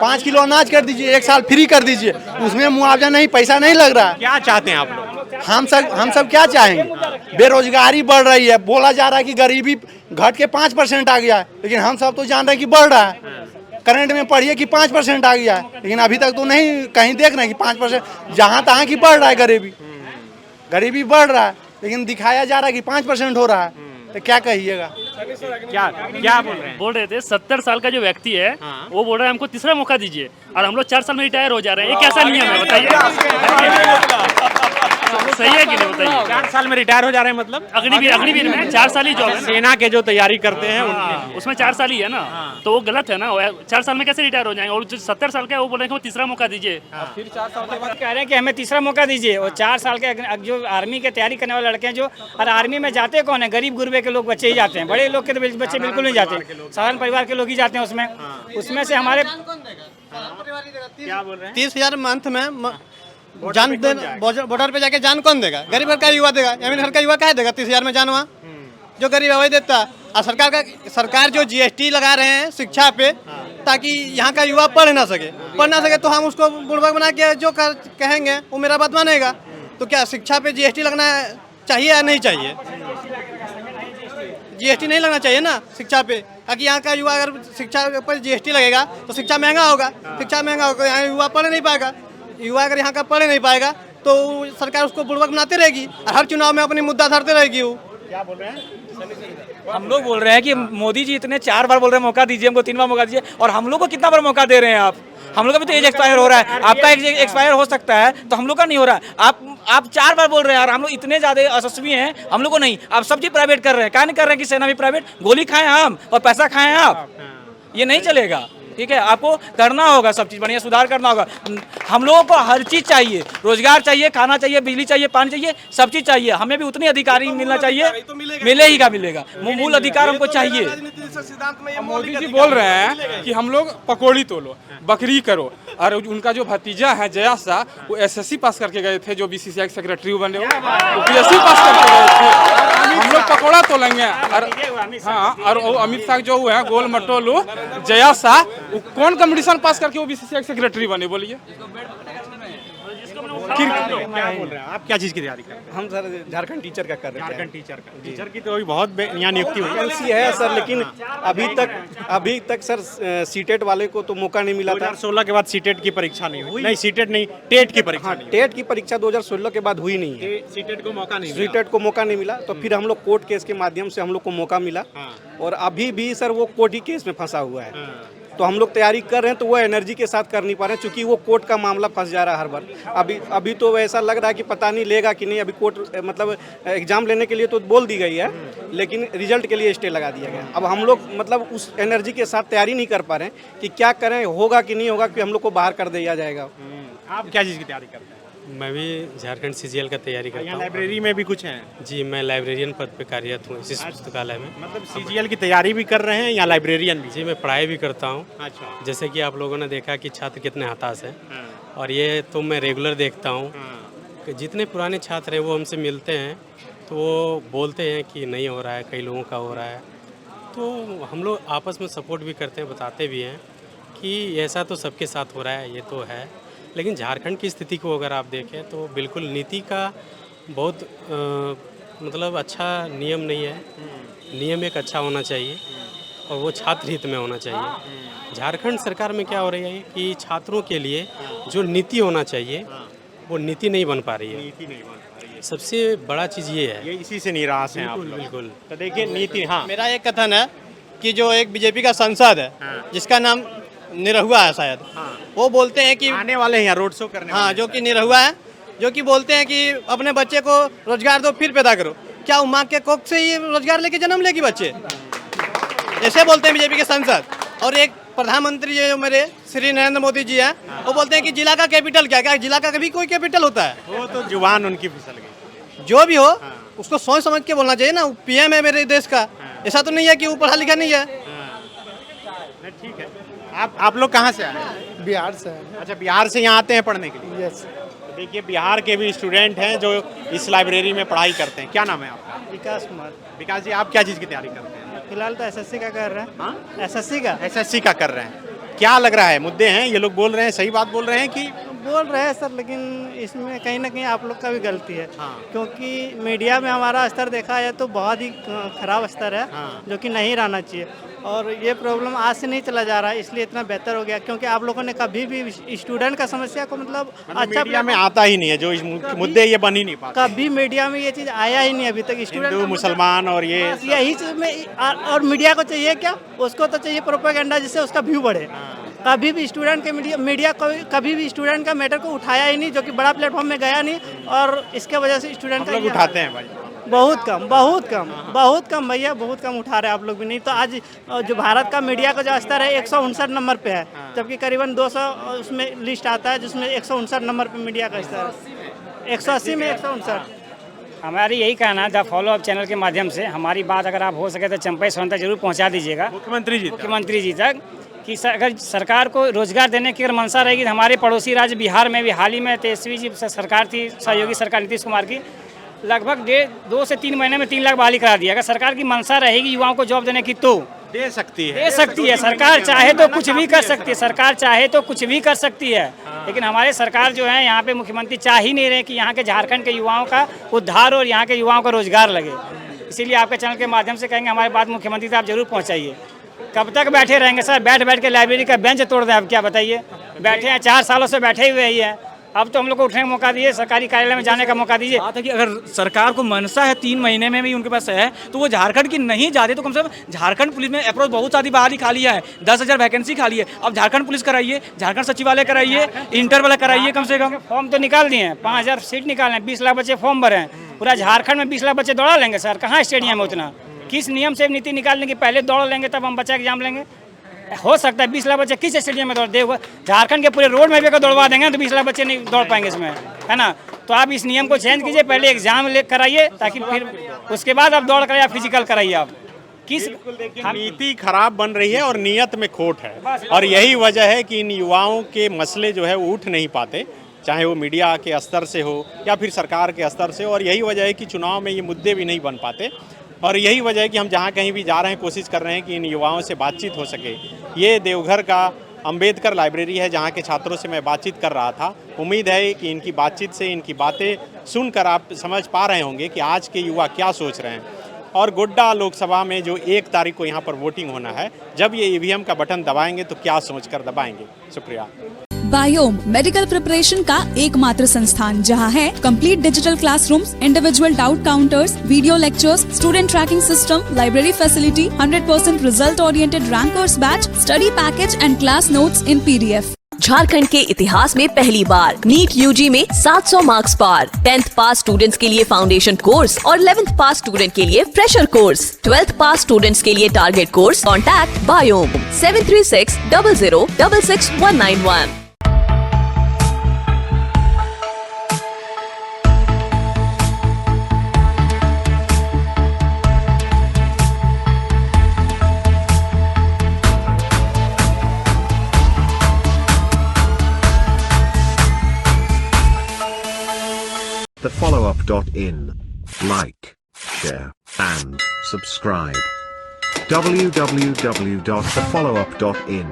5 किलो अनाज कर दीजिए, 1 साल फ्री कर दीजिए, उसमें मुआवजा नहीं, पैसा नहीं लग रहा है। क्या चाहते हैं आप लोग? हम सब क्या चाहेंगे? बेरोजगारी बढ़ रही है, बोला जा रहा है कि गरीबी घट के 5% आ गया है, लेकिन हम सब तो जान रहे हैं कि बढ़ रहा है। करंट में पढ़िए कि 5% आ गया है, लेकिन अभी तक तो नहीं कहीं देख रहे हैं कि 5%, जहाँ तहाँ की बढ़ रहा है गरीबी बढ़ रहा है, लेकिन दिखाया जा रहा है कि 5% हो रहा है। तो क्या कहिएगा? क्या बोल रहे हैं? 70 साल का जो व्यक्ति है वो बोल रहा है हमको तीसरा मौका दीजिए, और हम लोग 4 साल में रिटायर हो जा रहे हैं। ये कैसा नियम है बताइए? सही है कि नहीं बताइए? 4 साल में रिटायर हो जा रहे हैं मतलब? अग्निवीर में 4 साल ही जॉब है। सेना के जो तैयारी करते हैं उनके उसमें 4 साल ही है ना, तो वो गलत है ना। 4 साल में कैसे रिटायर हो जाएंगे? और जो 70 साल का है वो बोल रहे हैं वो तीसरा मौका दीजिए। फिर 4 साल के बाद कह रहे हैं कि हमें तीसरा मौका दीजिए। और 4 साल के जो आर्मी की तैयारी करने वाले लड़के हैं, जो और आर्मी में जाते कौन है? गरीब गुरबे के लोग बच्चे ही जाते हैं, बड़े लोग के तो बच्चे बिल्कुल नहीं जाते, साधारण परिवार के लोग ही जाते हैं उसमें से हमारे क्या बोल रहे हैं? 30,000 मंथ में जान बॉर्डर पे जाके जान कौन देगा? गरीब घर का युवा देगा, अमीर घर का युवा क्या देगा? 30,000 में जान वहाँ जो गरीब है वही देता। और सरकार जो GST लगा रहे हैं शिक्षा पे, ताकि यहाँ का युवा पढ़ ना सके तो हम उसको बुड़बक बना के जो कहेंगे वो मेरा बात मानेगा। तो क्या शिक्षा पे GST लगना चाहिए या नहीं चाहिए? GST नहीं लगना चाहिए ना शिक्षा पे, ताकि यहाँ का युवा अगर शिक्षा पर GST लगेगा तो शिक्षा महंगा होगा यहाँ युवा पढ़ नहीं पाएगा। युवा अगर यहाँ का पढ़ नहीं पाएगा तो सरकार उसको बुड़बक बनाते रहेगी और हर चुनाव में अपनी मुद्दा धरते रहेगी। वो क्या बोल रहे हैं? हम लोग बोल रहे हैं कि मोदी जी इतने 4 बार बोल रहे हैं मौका दीजिए हमको, 3 बार मौका दीजिए, और हम लोग को कितना बार मौका दे रहे हैं आप? हम लोग का भी तो एज एक्सपायर हो रहा है, आपका एक्सपायर हो सकता है, तो हम लोग का नहीं हो रहा है। आप 4 बार बोल रहे हैं और हम लोग इतने ज्यादा यशस्वी हैं, हम लोग को नहीं। आप सब चीज प्राइवेट कर रहे हैं, क्या नहीं कर रहे हैं कि सेना भी प्राइवेट? गोली खाएं हम और पैसा खाएं आप, ये नहीं चलेगा। ठीक है, आपको करना होगा, सब चीज़ बढ़िया सुधार करना होगा। हम लोगों को हर चीज़ चाहिए, रोजगार चाहिए, खाना चाहिए, बिजली चाहिए, पानी चाहिए, सब चीज़ चाहिए। हमें भी उतनी अधिकारी मिलना चाहिए, मिलेगा मूल अधिकार हमको चाहिए। मोदी जी बोल रहे हैं कि हम लोग पकौड़ी तोलो, बकरी करो, और उनका जो भतीजा है जयास शाह, वो SSC पास करके गए थे, जो BCCI सेक्रेटरी बने, वो PSC पास करके गए थे। हम लोग पकौड़ा तोलेंगे। और अमित शाह जो है गोल मटोलू जयास शाह, कौन कंपटीशन पास करके वो BCCI सेक्रेटरी बने? बोलिए। क्या बोल रहे हैं आप? क्या चीज़ की तैयारी कर रहे हैं? हम सर झारखंड टीचर का कर रहे हैं। झारखंड टीचर की तो अभी बहुत यहाँ नियुक्ति हुई वैकेंसी है सर, लेकिन अभी तक सर सीटेट वाले को तो मौका नहीं मिला था। 2016 के बाद सीटेट की परीक्षा नहीं हुई। नहीं, सीटेट नहीं, टेट की परीक्षा। टेट की परीक्षा 2016 के बाद हुई नहीं है। सीटेट को मौका नहीं मिला, तो फिर हम लोग कोर्ट केस के माध्यम से हम लोग को मौका मिला, और अभी भी सर वो कोर्ट ही केस में फंसा हुआ है। तो हम लोग तैयारी कर रहे हैं, तो वो एनर्जी के साथ कर नहीं पा रहे हैं, क्योंकि वो कोर्ट का मामला फंस जा रहा है हर बार। अभी तो ऐसा लग रहा है कि पता नहीं लेगा कि नहीं। अभी कोर्ट मतलब एग्जाम लेने के लिए तो बोल दी गई है, लेकिन रिजल्ट के लिए स्टे लगा दिया गया। अब हम लोग मतलब उस एनर्जी के साथ तैयारी नहीं कर पा रहे हैं कि क्या करें, होगा कि नहीं होगा, कि हम लोग को बाहर कर दिया जाएगा। आप क्या चीज़ की तैयारी करते हैं? मैं भी झारखंड CGL का तैयारी करता हूँ। लाइब्रेरी में भी कुछ हैं? जी, मैं लाइब्रेरियन पद पे कार्यरत हूँ इस पुस्तकालय में। मतलब CGL की तैयारी भी कर रहे हैं या लाइब्रेरियन भी? जी, मैं पढ़ाई भी करता हूँ। अच्छा। जैसे कि आप लोगों ने देखा कि छात्र कितने हताश हैं, और ये तो मैं रेगुलर देखता हूँ कि जितने पुराने छात्र हैं वो हमसे मिलते हैं तो वो बोलते हैं कि नहीं हो रहा है, कई लोगों का हो रहा है। तो हम लोग आपस में सपोर्ट भी करते हैं, बताते भी हैं कि ऐसा तो सबके साथ हो रहा है, ये तो है। लेकिन झारखंड की स्थिति को अगर आप देखें तो बिल्कुल नीति का बहुत मतलब अच्छा नियम नहीं है। नियम एक अच्छा होना चाहिए और वो छात्र हित में होना चाहिए। झारखंड सरकार में क्या हो रही है कि छात्रों के लिए जो नीति होना चाहिए वो नीति नहीं बन पा रही है। सबसे बड़ा चीज़ ये है, ये इसी से निराश हैं आप लोग। बिल्कुल। तो देखिए नीति, हाँ, मेरा एक कथन है कि जो एक BJP का सांसद है, जिसका नाम निरहुआ है शायद, वो बोलते हैं कि आने वाले हैं यहाँ रोड शो करने। हाँ, जो कि निरहुआ है, जो कि बोलते हैं कि अपने बच्चे को रोजगार दो फिर पैदा करो। क्या माँ के कोख से ही रोजगार लेके जन्म लेगी बच्चे? ऐसे बोलते हैं BJP के सांसद। और एक प्रधानमंत्री जो मेरे श्री नरेंद्र मोदी जी हैं, वो बोलते हैं कि जिला का कैपिटल क्या जिला का कभी कोई कैपिटल होता है? वो तो जुबान उनकी फिसल गई। जो भी हो उसको सोच समझ के बोलना चाहिए ना। PM है मेरे देश का, ऐसा तो नहीं है कि वो पढ़ा लिखा नहीं है। ठीक है। आप लोग कहाँ से आए हैं? बिहार से। अच्छा, बिहार से यहाँ आते हैं पढ़ने के लिए? यस। तो देखिए, बिहार के भी स्टूडेंट हैं जो इस लाइब्रेरी में पढ़ाई करते हैं। क्या नाम है आपका? विकास कुमार। विकास जी, आप क्या चीज़ की तैयारी करते हैं? फिलहाल तो SSC का कर रहे हैं। SSC का SSC का कर रहे हैं। क्या लग रहा है, मुद्दे हैं ये लोग बोल रहे हैं, सही बात बोल रहे हैं कि बोल रहे हैं सर, लेकिन इसमें कहीं ना कहीं आप लोग का भी गलती है। क्योंकि मीडिया में हमारा स्तर देखा जाए तो बहुत ही खराब स्तर है, जो कि नहीं रहना चाहिए। और ये प्रॉब्लम आज से नहीं चला जा रहा है, इसलिए इतना बेहतर हो गया। क्योंकि आप लोगों ने कभी भी स्टूडेंट का समस्या को मतलब अच्छा मीडिया में आता ही नहीं है, जो मुद्दे ये बन ही नहीं पाते। कभी मीडिया में ये चीज़ आया ही नहीं अभी तक। स्टूडेंट हिंदू मुसलमान और ये यही चीज़ में, और मीडिया को चाहिए क्या, उसको तो चाहिए प्रोपेगेंडा जिससे उसका व्यू बढ़े। कभी भी स्टूडेंट के मीडिया कभी भी स्टूडेंट का मैटर को उठाया ही नहीं, जो कि बड़ा प्लेटफॉर्म में गया नहीं, और इसके वजह से स्टूडेंट का उठाते हैं भाई बहुत कम भैया, बहुत कम उठा रहे हैं आप लोग भी। नहीं तो आज जो भारत का मीडिया का जो स्तर है 159 नंबर पे है, जबकि करीबन 200 उसमें लिस्ट आता है जिसमें 159 नंबर पे मीडिया का स्तर है, 180 में 159। हमारी यही कहना है, द फॉलो अप चैनल के माध्यम से हमारी बात अगर आप हो सके तो चंपई सोन तक जरूर पहुँचा दीजिएगा, मुख्यमंत्री जी तक, कि अगर सरकार को रोजगार देने की अगर मंशा रहेगी तो हमारे पड़ोसी राज्य बिहार में भी हाल ही में तेजस्वी जी सरकार थी, सहयोगी सरकार नीतीश कुमार की, लगभग 2 से 3 महीने में 3 लाख बहाली करा दिया। अगर सरकार की मंशा रहेगी युवाओं को जॉब देने की तो दे सकती है सरकार चाहे तो कुछ भी कर सकती है, सरकार चाहे तो कुछ भी कर सकती है। लेकिन हमारे सरकार जो है यहाँ पे मुख्यमंत्री चाह ही नहीं रहे कि यहाँ के झारखंड के युवाओं का उद्धार और यहाँ के युवाओं को रोजगार लगे। इसीलिए आपके चैनल के माध्यम से कहेंगे हमारी बात मुख्यमंत्री तक आप जरूर पहुँचाइए। कब तक बैठे रहेंगे सर, बैठ के लाइब्रेरी का बेंच तोड़ दें, आप क्या बताइए। बैठे हैं 4 सालों से बैठे हुए ही हैं, अब तो हम लोग को उठने का मौका दीजिए, सरकारी कार्यालय में जाने का मौका दीजिए। बात है कि अगर सरकार को मनसा है 3 महीने में भी उनके पास है तो वो झारखंड की नहीं जाते तो कम से कम झारखंड पुलिस में अप्रोच बहुत सारी बहाली खाली है, 10,000 वैकेंसी खाली है। अब झारखंड पुलिस कराइए, झारखंड सचिवालय कराइए, इंटर वाला कराइए, कम से कम फॉर्म तो निकाल दिए हैं, 5,000 सीट निकाले हैं, 20 लाख बच्चे फॉर्म भरे हैं। पूरा झारखंड में 20 लाख बच्चे दौड़ा लेंगे सर, कहाँ स्टेडियम है उतना? किस नियम से नीति निकालने की पहले दौड़ लेंगे तब हम बच्चा एग्जाम लेंगे? हो सकता है 20 लाख बच्चे किस स्टेडियम में दौड़ देगा? झारखंड के पूरे रोड में भी अगर दौड़वा देंगे तो 20 लाख बच्चे नहीं दौड़ पाएंगे इसमें, है ना? तो आप इस नियम को चेंज कीजिए, पहले एग्जाम कराइए ताकि फिर उसके बाद आप दौड़ कराइए, फिजिकल कराइए। आप किस नीति खराब बन रही है और नीयत में खोट है, और यही वजह है कि इन युवाओं के मसले जो है वो उठ नहीं पाते, चाहे वो मीडिया के स्तर से हो या फिर सरकार के स्तर से। और यही वजह है कि चुनाव में ये मुद्दे भी नहीं बन पाते, और यही वजह है कि हम जहाँ कहीं भी जा रहे हैं कोशिश कर रहे हैं कि इन युवाओं से बातचीत हो सके। ये देवघर का अंबेडकर लाइब्रेरी है जहाँ के छात्रों से मैं बातचीत कर रहा था। उम्मीद है कि इनकी बातचीत से, इनकी बातें सुनकर आप समझ पा रहे होंगे कि आज के युवा क्या सोच रहे हैं। और गोड्डा लोकसभा में जो 1 तारीख को यहाँ पर वोटिंग होना है, जब ये ईवीएम का बटन दबाएंगे तो क्या सोचकर दबाएंगे। शुक्रिया। बायोम मेडिकल प्रिपरेशन का एकमात्र संस्थान जहां है complete digital classrooms, individual doubt counters, video lectures, student tracking system, library facility, 100% result oriented rankers batch, study package and class notes in PDF। Jharkhand के इतिहास में पहली बार नीट यूजी में 700 मार्क्स पार। 10th पास स्टूडेंट्स के लिए फाउंडेशन कोर्स और 11th पास student के लिए फ्रेशर कोर्स। 12th पास स्टूडेंट्स के लिए target course. Contact biome 7360066191। thefollowup.in. Like, share, and subscribe. www.thefollowup.in